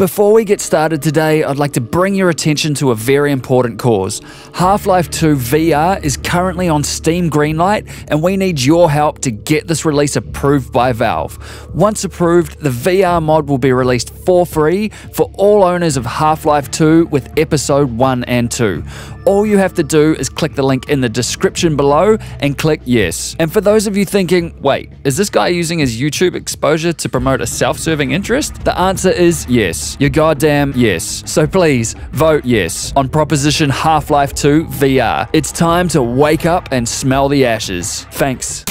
Before we get started today, I'd like to bring your attention to a very important cause. Half-Life 2 VR is currently on Steam Greenlight, and we need your help to get this release approved by Valve. Once approved, the VR mod will be released for free for all owners of Half-Life 2 with Episode 1 and 2. All you have to do is click the link in the description below and click yes. And for those of you thinking, wait, is this guy using his YouTube exposure to promote a self-serving interest? The answer is yes. You're goddamn yes. So please, vote yes on Proposition Half-Life 2 VR. It's time to wake up and smell the ashes. Thanks.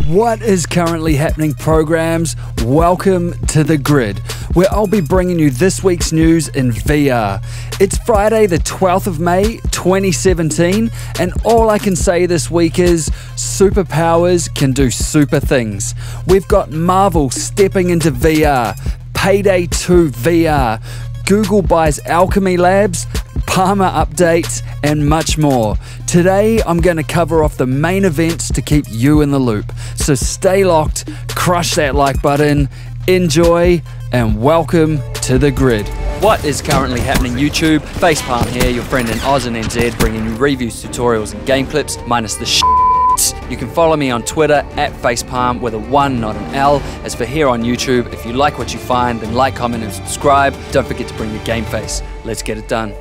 What is currently happening, programs? Welcome to The Grid, where I'll be bringing you this week's news in VR. It's Friday the 12th of May 2017, and all I can say this week is superpowers can do super things. We've got Marvel stepping into VR, Payday 2 VR, Google buys Owlchemy Labs, Palmer updates, and much more. Today, I'm going to cover off the main events to keep you in the loop. So stay locked, crush that like button, enjoy, and welcome to The Grid. What is currently happening, YouTube? Facepalm here, your friend in Oz and NZ, bringing you reviews, tutorials, and game clips, minus the shit. You can follow me on Twitter at Facepalm with a 1, not an L. As for here on YouTube, if you like what you find, then like, comment, and subscribe. Don't forget to bring your game face. Let's get it done.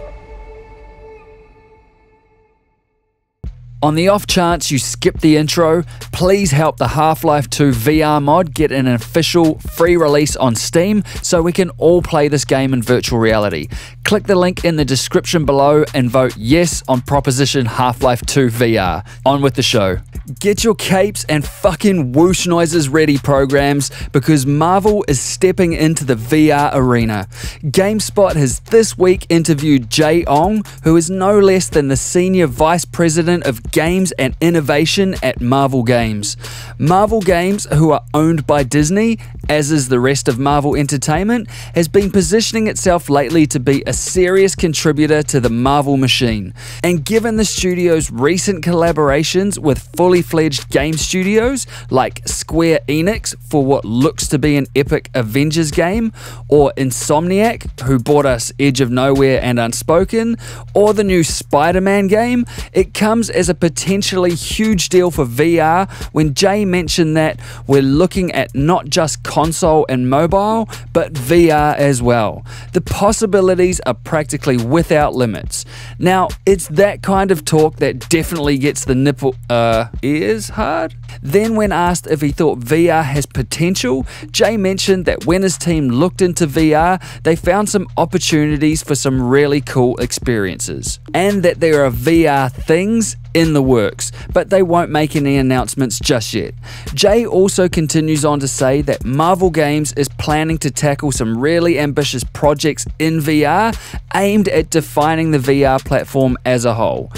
On the off chance you skip the intro, please help the Half-Life 2 VR mod get an official free release on Steam so we can all play this game in virtual reality. Click the link in the description below and vote yes on Proposition Half-Life 2 VR. On with the show. Get your capes and fucking whoosh noises ready, programs, because Marvel is stepping into the VR arena. GameSpot has this week interviewed Jay Ong, who is no less than the Senior Vice President of Games and Innovation at Marvel Games. Marvel Games, who are owned by Disney, as is the rest of Marvel Entertainment, has been positioning itself lately to be a serious contributor to the Marvel machine. And given the studio's recent collaborations with fully fledged game studios like Square Enix for what looks to be an epic Avengers game, or Insomniac, who brought us Edge of Nowhere and Unspoken, or the new Spider-Man game, it comes as a potentially huge deal for VR when Jay mentioned that we're looking at not just console and mobile, but VR as well. The possibilities are practically without limits. Now, it's that kind of talk that definitely gets the ears hard. Then when asked if he thought VR has potential, Jay mentioned that when his team looked into VR, they found some opportunities for some really cool experiences. And that there are VR things in the works, but they won't make any announcements just yet. Jay also continues on to say that Marvel Games is planning to tackle some really ambitious projects in VR aimed at defining the VR platform as a whole.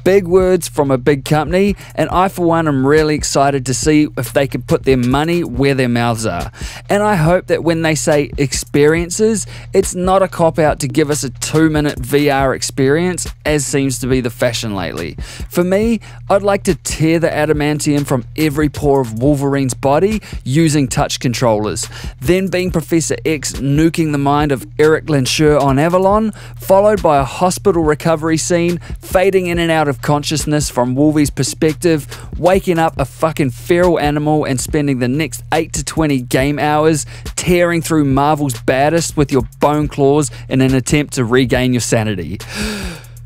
Big words from a big company, and I for one am really excited to see if they can put their money where their mouths are. And I hope that when they say experiences, it's not a cop-out to give us a 2-minute VR experience, as seems to be the fashion lately. For me, I'd like to tear the adamantium from every pore of Wolverine's body using touch controllers, then being Professor X nuking the mind of Eric Lensher on Avalon, followed by a hospital recovery scene, fading in and out of consciousness from Wolvie's perspective, waking up a fucking feral animal and spending the next 8 to 20 game hours tearing through Marvel's baddest with your bone claws in an attempt to regain your sanity.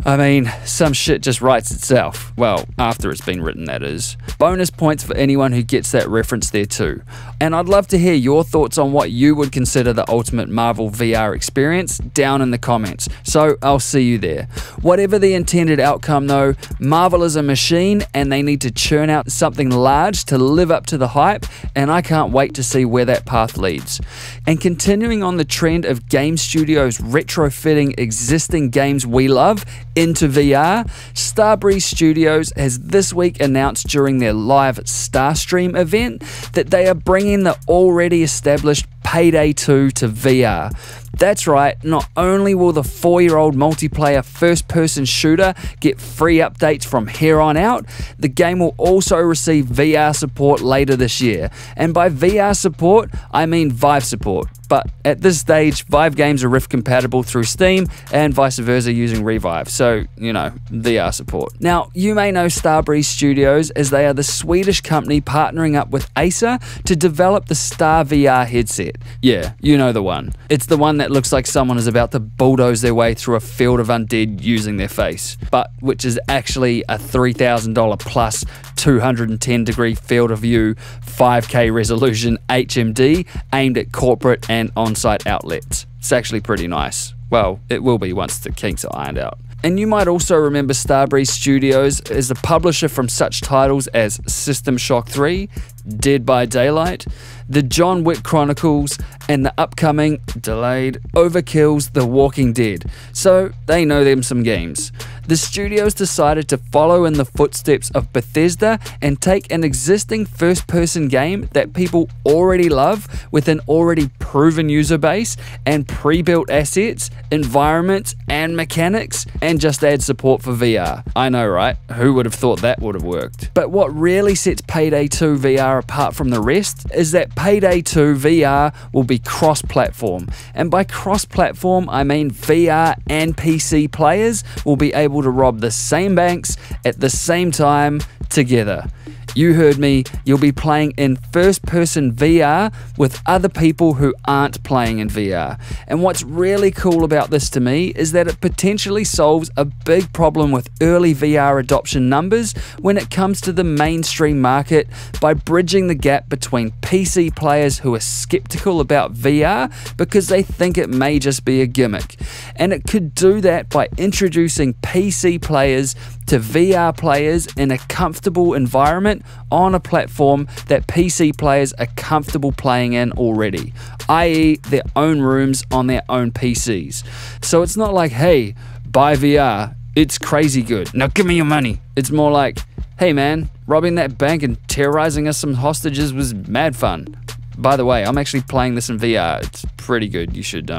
I mean, some shit just writes itself. Well, after it's been written, that is. Bonus points for anyone who gets that reference there too. And I'd love to hear your thoughts on what you would consider the ultimate Marvel VR experience down in the comments. So I'll see you there. Whatever the intended outcome though, Marvel is a machine and they need to churn out something large to live up to the hype, and I can't wait to see where that path leads. And continuing on the trend of game studios retrofitting existing games we love into VR, Starbreeze Studios has this week announced during their live Starstream event that they are bringing the already established Payday 2 to VR. That's right, not only will the 4-year-old multiplayer first-person shooter get free updates from here on out, the game will also receive VR support later this year. And by VR support, I mean Vive support. But at this stage, Vive games are Rift compatible through Steam and vice versa using Revive, so, you know, VR support. Now, you may know Starbreeze Studios as they are the Swedish company partnering up with Acer to develop the StarVR headset. Yeah, you know the one. It's the one that looks like someone is about to bulldoze their way through a field of undead using their face, but which is actually a $3,000 plus 210-degree field of view 5K resolution HMD aimed at corporate and on-site outlets. It's actually pretty nice. Well, it will be once the kinks are ironed out. And you might also remember Starbreeze Studios as the publisher from such titles as System Shock 3, Dead by Daylight, the John Wick Chronicles, and the upcoming, delayed, Overkill's The Walking Dead. So they know them some games. The studios decided to follow in the footsteps of Bethesda and take an existing first-person game that people already love with an already proven user base and pre-built assets, environments, and mechanics, and just add support for VR. I know, right? Who would have thought that would have worked? But what really sets Payday 2 VR apart from the rest is that Payday 2 VR will be cross-platform. And by cross-platform, I mean VR and PC players will be able to rob the same banks at the same time together. You heard me, you'll be playing in first-person VR with other people who aren't playing in VR. And what's really cool about this to me is that it potentially solves a big problem with early VR adoption numbers when it comes to the mainstream market by bridging the gap between PC players who are skeptical about VR because they think it may just be a gimmick. And it could do that by introducing PC players to VR players in a comfortable environment on a platform that PC players are comfortable playing in already, i.e. their own rooms on their own PCs. So it's not like, hey, buy VR, it's crazy good, now give me your money. It's more like, hey man, robbing that bank and terrorizing us some hostages was mad fun. By the way, I'm actually playing this in VR, it's pretty good, you should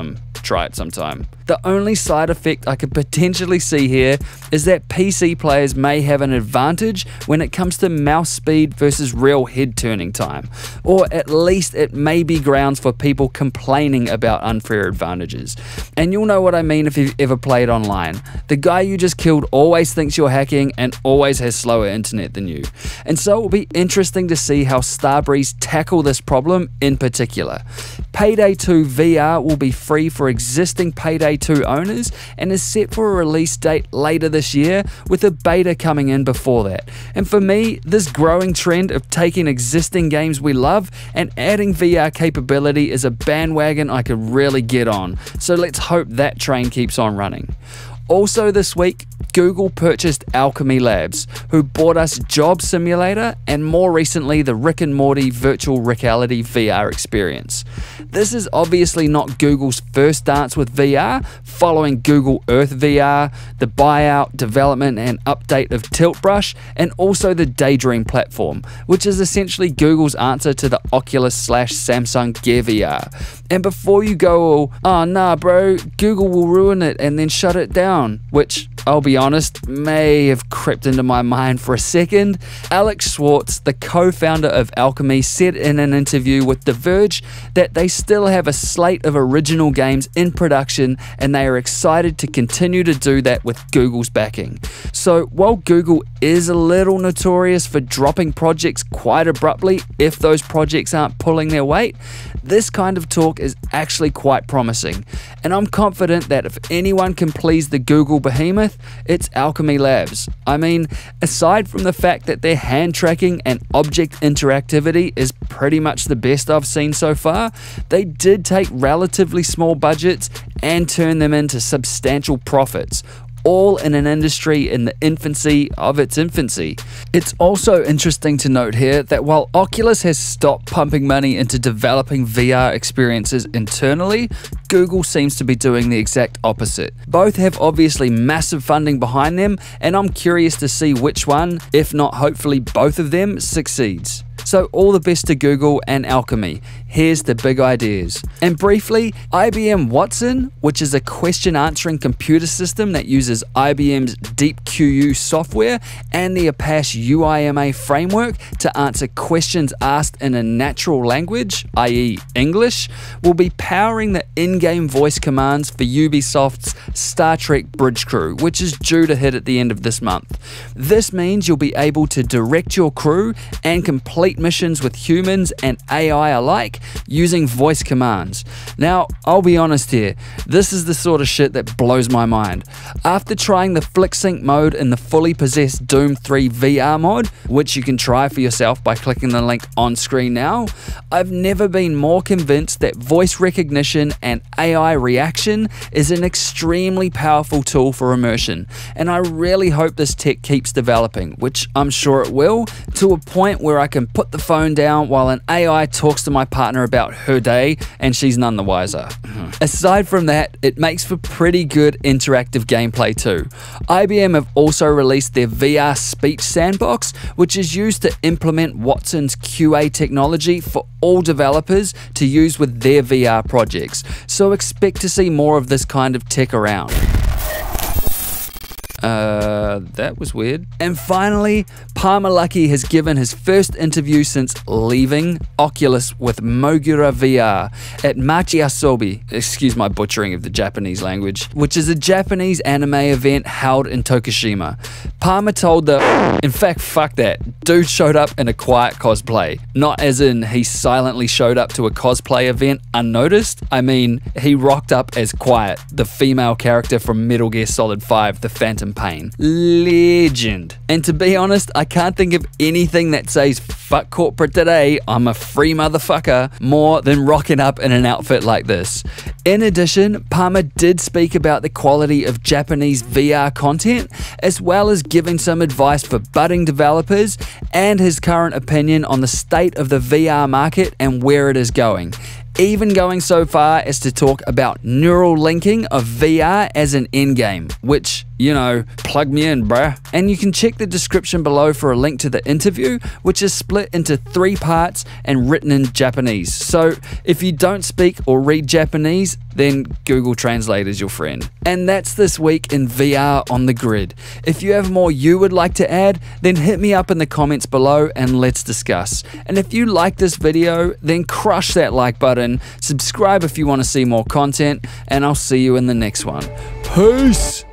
try it sometime. The only side effect I could potentially see here is that PC players may have an advantage when it comes to mouse speed versus real head turning time, or at least it may be grounds for people complaining about unfair advantages. And you'll know what I mean if you've ever played online. The guy you just killed always thinks you're hacking and always has slower internet than you. And so it will be interesting to see how Starbreeze tackle this problem in particular. Payday 2 VR will be free for existing Payday 2 owners and is set for a release date later this year, with a beta coming in before that. And for me, this growing trend of taking existing games we love and adding VR capability is a bandwagon I could really get on, so let's hope that train keeps on running. Also this week, Google purchased Owlchemy Labs, who bought us Job Simulator and more recently the Rick and Morty virtual reality VR experience. This is obviously not Google's first dance with VR, following Google Earth VR, the buyout, development and update of Tilt Brush, and also the Daydream platform, which is essentially Google's answer to the Oculus/Samsung Gear VR. And before you go, oh nah bro, Google will ruin it and then shut it down, which, I'll be honest, may have crept into my mind for a second, Alex Schwartz, the co-founder of Owlchemy, said in an interview with The Verge that they still have a slate of original games in production and they are excited to continue to do that with Google's backing. So while Google is a little notorious for dropping projects quite abruptly if those projects aren't pulling their weight, this kind of talk is actually quite promising. And I'm confident that if anyone can please the Google behemoth, it's Owlchemy Labs. I mean, aside from the fact that their hand tracking and object interactivity is pretty much the best I've seen so far, they did take relatively small budgets and turn them into substantial profits, all in an industry in the infancy of its infancy. It's also interesting to note here that while Oculus has stopped pumping money into developing VR experiences internally, Google seems to be doing the exact opposite. Both have obviously massive funding behind them, and I'm curious to see which one, if not hopefully both of them, succeeds. So all the best to Google and Alchemy. here's the big ideas. And briefly, IBM Watson, which is a question answering computer system that uses IBM's DeepQU software and the Apache UIMA framework to answer questions asked in a natural language, i.e. English, will be powering the in-game voice commands for Ubisoft's Startrek Bridge Crew, which is due to hit at the end of this month. This means you'll be able to direct your crew and complete missions with humans and AI alike using voice commands. Now, I'll be honest here, this is the sort of shit that blows my mind. After trying the flick sync mode in the fully possessed Doom 3 VR mod, which you can try for yourself by clicking the link on screen now, I've never been more convinced that voice recognition and AI reaction is an extremely powerful tool for immersion, and I really hope this tech keeps developing, which I'm sure it will, to a point where I can put the phone down while an AI talks to my partner about her day and she's none the wiser. Aside from that, it makes for pretty good interactive gameplay too. IBM have also released their VR speech sandbox, which is used to implement Watson's QA technology for all developers to use with their VR projects, so expect to see more of this kind of tech around. That was weird. And finally, Palmer Luckey has given his first interview since leaving Oculus with Mogura VR at Machiasobi, excuse my butchering of the Japanese language, which is a Japanese anime event held in Tokushima. Palmer told in fact, fuck that, dude showed up in a quiet cosplay. Not as in he silently showed up to a cosplay event unnoticed, I mean he rocked up as Quiet, the female character from Metal Gear Solid 5, The Phantom Pain. Legend. And to be honest, I can't think of anything that says fuck corporate today, I'm a free motherfucker, more than rocking up in an outfit like this. In addition, Palmer did speak about the quality of Japanese VR content, as well as giving some advice for budding developers and his current opinion on the state of the VR market and where it is going. Even going so far as to talk about neural linking of VR as an endgame, which, you know, plug me in, bruh. And you can check the description below for a link to the interview, which is split into 3 parts and written in Japanese. So if you don't speak or read Japanese, then Google Translate is your friend. And that's this week in VR on the grid. If you have more you would like to add, then hit me up in the comments below and let's discuss. And if you like this video, then crush that like button, subscribe if you want to see more content, and I'll see you in the next one. Peace!